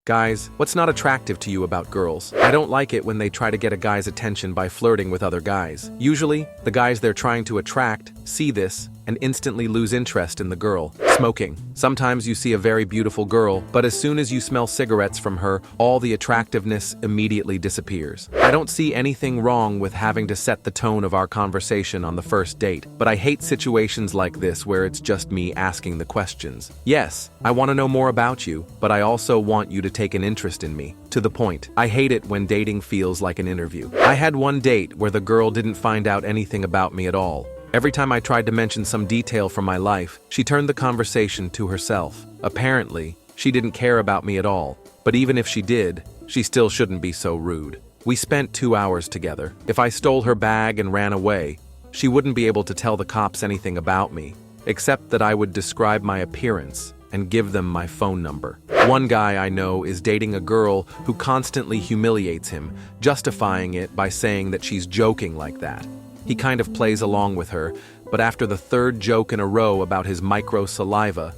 Guys, what's not attractive to you about girls? I don't like it when they try to get a guy's attention by flirting with other guys. Usually, the guys they're trying to attract see this and instantly lose interest in the girl. Smoking. Sometimes you see a very beautiful girl, but as soon as you smell cigarettes from her, all the attractiveness immediately disappears. I don't see anything wrong with having to set the tone of our conversation on the first date, but I hate situations like this where it's just me asking the questions. Yes, I want to know more about you, but I also want you to take an interest in me. To the point. I hate it when dating feels like an interview. I had one date where the girl didn't find out anything about me at all. Every time I tried to mention some detail from my life, she turned the conversation to herself. Apparently, she didn't care about me at all. But even if she did, she still shouldn't be so rude. We spent 2 hours together. If I stole her bag and ran away, she wouldn't be able to tell the cops anything about me, except that I would describe my appearance and give them my phone number. One guy I know is dating a girl who constantly humiliates him, justifying it by saying that she's joking like that. He kind of plays along with her, but after the third joke in a row about his micro saliva,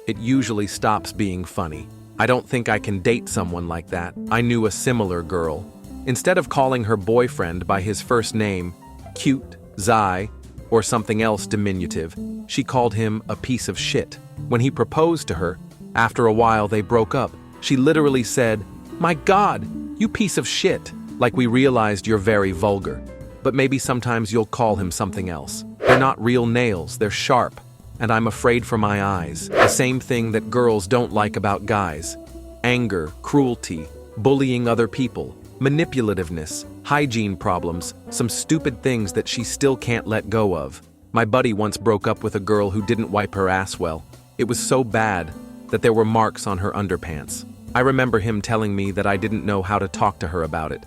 it usually stops being funny. I don't think I can date someone like that. I knew a similar girl. Instead of calling her boyfriend by his first name, cute, Zai, or something else diminutive, she called him a piece of shit. When he proposed to her, after a while they broke up. She literally said, "My God, you piece of shit," like we realized you're very vulgar. But maybe sometimes you'll call him something else. They're not real nails, they're sharp, and I'm afraid for my eyes. The same thing that girls don't like about guys. Anger, cruelty, bullying other people, manipulativeness, hygiene problems, some stupid things that she still can't let go of. My buddy once broke up with a girl who didn't wipe her ass well. It was so bad that there were marks on her underpants. I remember him telling me that I didn't know how to talk to her about it.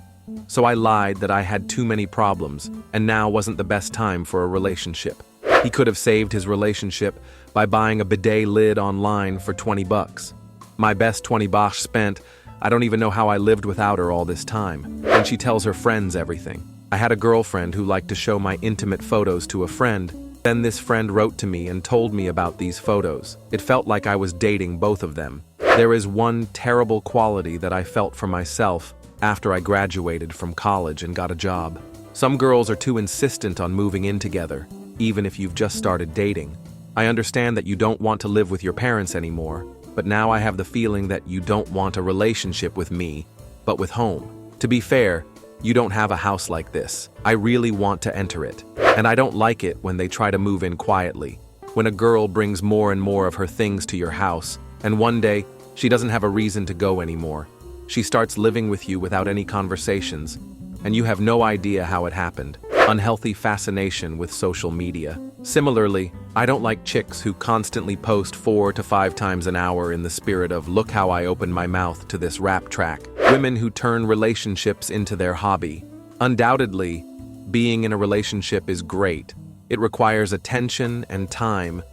So I lied that I had too many problems, and now wasn't the best time for a relationship. He could have saved his relationship by buying a bidet lid online for 20 bucks. My best 20 bucks spent. I don't even know how I lived without her all this time. And she tells her friends everything. I had a girlfriend who liked to show my intimate photos to a friend. Then this friend wrote to me and told me about these photos. It felt like I was dating both of them. There is one terrible quality that I felt for myself after I graduated from college and got a job. Some girls are too insistent on moving in together, even if you've just started dating. I understand that you don't want to live with your parents anymore, but now I have the feeling that you don't want a relationship with me, but with home. To be fair, you don't have a house like this. I really want to enter it. And I don't like it when they try to move in quietly. When a girl brings more and more of her things to your house, and one day, she doesn't have a reason to go anymore. She starts living with you without any conversations, and you have no idea how it happened. Unhealthy fascination with social media. Similarly, I don't like chicks who constantly post 4 to 5 times an hour in the spirit of "look how I opened my mouth to this rap track." Women who turn relationships into their hobby. Undoubtedly, being in a relationship is great. It requires attention and time,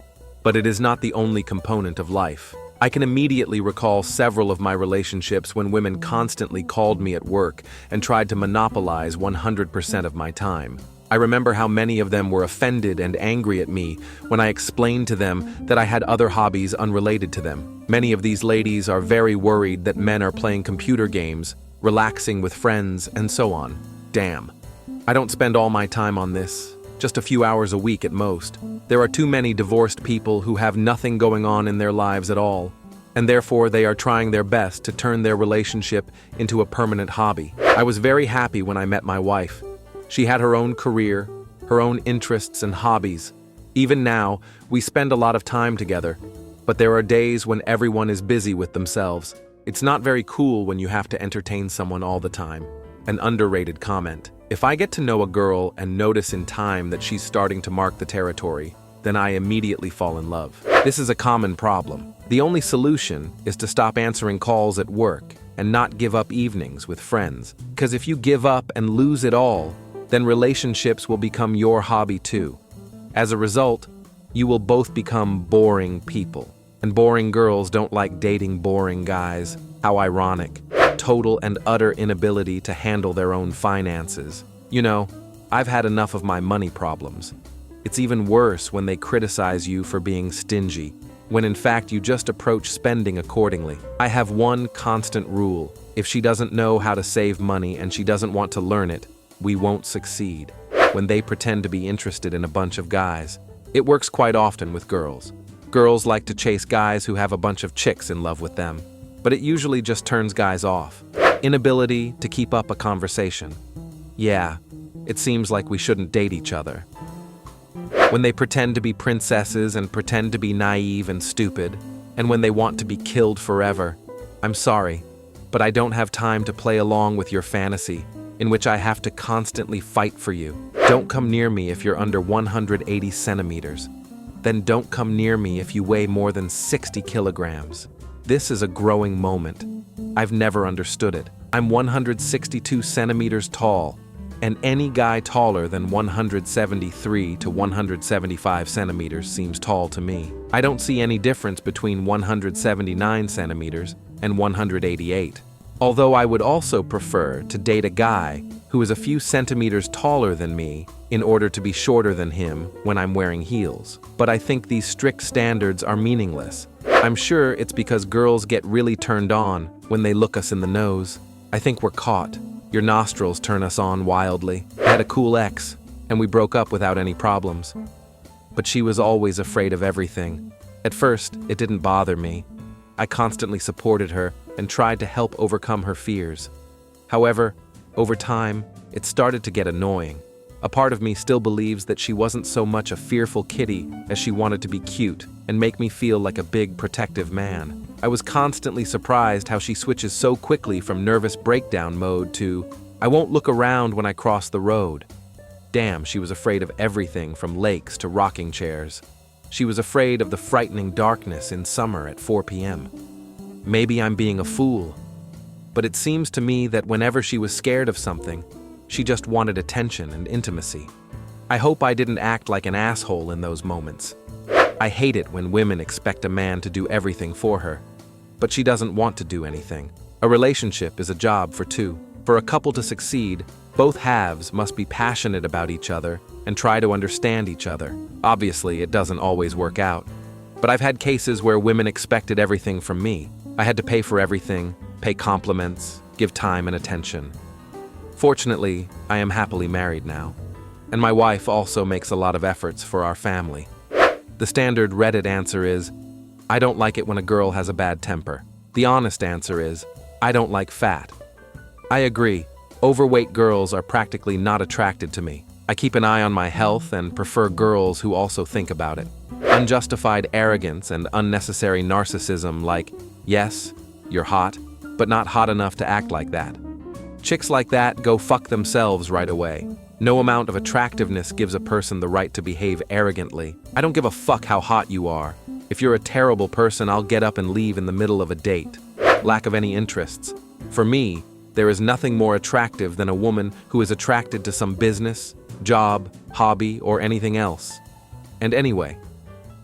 but it is not the only component of life. I can immediately recall several of my relationships when women constantly called me at work and tried to monopolize 100% of my time. I remember how many of them were offended and angry at me when I explained to them that I had other hobbies unrelated to them. Many of these ladies are very worried that men are playing computer games, relaxing with friends, and so on. Damn. I don't spend all my time on this, just a few hours a week at most. There are too many divorced people who have nothing going on in their lives at all, and therefore they are trying their best to turn their relationship into a permanent hobby. I was very happy when I met my wife. She had her own career, her own interests and hobbies. Even now, we spend a lot of time together, but there are days when everyone is busy with themselves. It's not very cool when you have to entertain someone all the time. An underrated comment. If I get to know a girl and notice in time that she's starting to mark the territory, then I immediately fall in love. This is a common problem. The only solution is to stop answering calls at work and not give up evenings with friends. Because if you give up and lose it all, then relationships will become your hobby too. As a result, you will both become boring people. And boring girls don't like dating boring guys. How ironic. Total and utter inability to handle their own finances. You know, I've had enough of my money problems. It's even worse when they criticize you for being stingy. when in fact you just approach spending accordingly. I have one constant rule. If she doesn't know how to save money and she doesn't want to learn it, we won't succeed. When they pretend to be interested in a bunch of guys, it works quite often with girls. Girls like to chase guys who have a bunch of chicks in love with them, but it usually just turns guys off. Inability to keep up a conversation. Yeah, it seems like we shouldn't date each other. When they pretend to be princesses and pretend to be naive and stupid, and when they want to be killed forever. I'm sorry, but I don't have time to play along with your fantasy, in which I have to constantly fight for you. Don't come near me if you're under 180 centimeters. Then don't come near me if you weigh more than 60 kilograms. This is a growing moment. I've never understood it. I'm 162 centimeters tall, and any guy taller than 173 to 175 centimeters seems tall to me. I don't see any difference between 179 centimeters and 188. Although I would also prefer to date a guy who is a few centimeters taller than me in order to be shorter than him when I'm wearing heels. But I think these strict standards are meaningless. I'm sure it's because girls get really turned on when they look us in the nose. I think we're caught. Your nostrils turn us on wildly. I had a cool ex, and we broke up without any problems. But she was always afraid of everything. At first, it didn't bother me. I constantly supported her and tried to help overcome her fears. However, over time, it started to get annoying. A part of me still believes that she wasn't so much a fearful kitty as she wanted to be cute and make me feel like a big protective man. I was constantly surprised how she switches so quickly from nervous breakdown mode to, I won't look around when I cross the road. Damn, she was afraid of everything from lakes to rocking chairs. She was afraid of the frightening darkness in summer at 4 p.m. Maybe I'm being a fool, but it seems to me that whenever she was scared of something, she just wanted attention and intimacy. I hope I didn't act like an asshole in those moments. I hate it when women expect a man to do everything for her, but she doesn't want to do anything. A relationship is a job for two. For a couple to succeed, both halves must be passionate about each other and try to understand each other. Obviously, it doesn't always work out. But I've had cases where women expected everything from me. I had to pay for everything, pay compliments, give time and attention. Fortunately, I am happily married now, and my wife also makes a lot of efforts for our family. The standard Reddit answer is, I don't like it when a girl has a bad temper. The honest answer is, I don't like fat. I agree, overweight girls are practically not attracted to me. I keep an eye on my health and prefer girls who also think about it. Unjustified arrogance and unnecessary narcissism like, yes, you're hot, but not hot enough to act like that. Chicks like that go fuck themselves right away. No amount of attractiveness gives a person the right to behave arrogantly. I don't give a fuck how hot you are. If you're a terrible person, I'll get up and leave in the middle of a date. Lack of any interests. For me, there is nothing more attractive than a woman who is attracted to some business, job, hobby, or anything else. And anyway,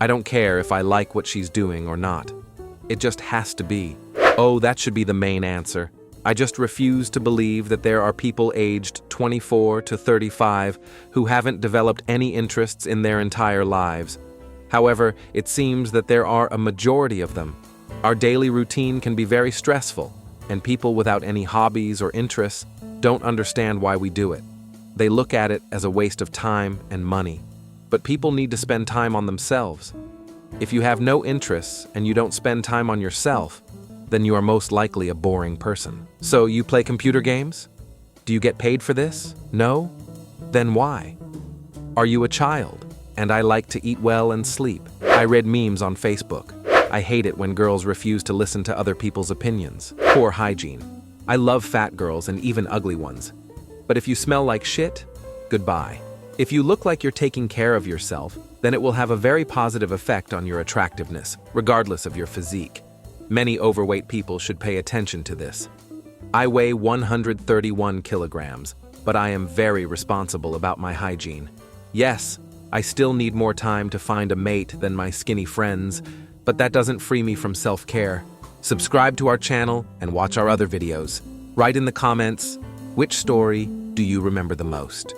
I don't care if I like what she's doing or not. It just has to be. Oh, that should be the main answer. I just refuse to believe that there are people aged 24 to 35 who haven't developed any interests in their entire lives. However, it seems that there are a majority of them. Our daily routine can be very stressful, and people without any hobbies or interests don't understand why we do it. They look at it as a waste of time and money. But people need to spend time on themselves. If you have no interests and you don't spend time on yourself, then you are most likely a boring person. So you play computer games? Do you get paid for this? No? Then why? Are you a child? And I like to eat well and sleep. I read memes on Facebook. I hate it when girls refuse to listen to other people's opinions. Poor hygiene. I love fat girls and even ugly ones. But if you smell like shit, goodbye. If you look like you're taking care of yourself, then it will have a very positive effect on your attractiveness, regardless of your physique. Many overweight people should pay attention to this. I weigh 131 kilograms, but I am very responsible about my hygiene. Yes, I still need more time to find a mate than my skinny friends, but that doesn't free me from self-care. Subscribe to our channel and watch our other videos. Write in the comments, which story do you remember the most?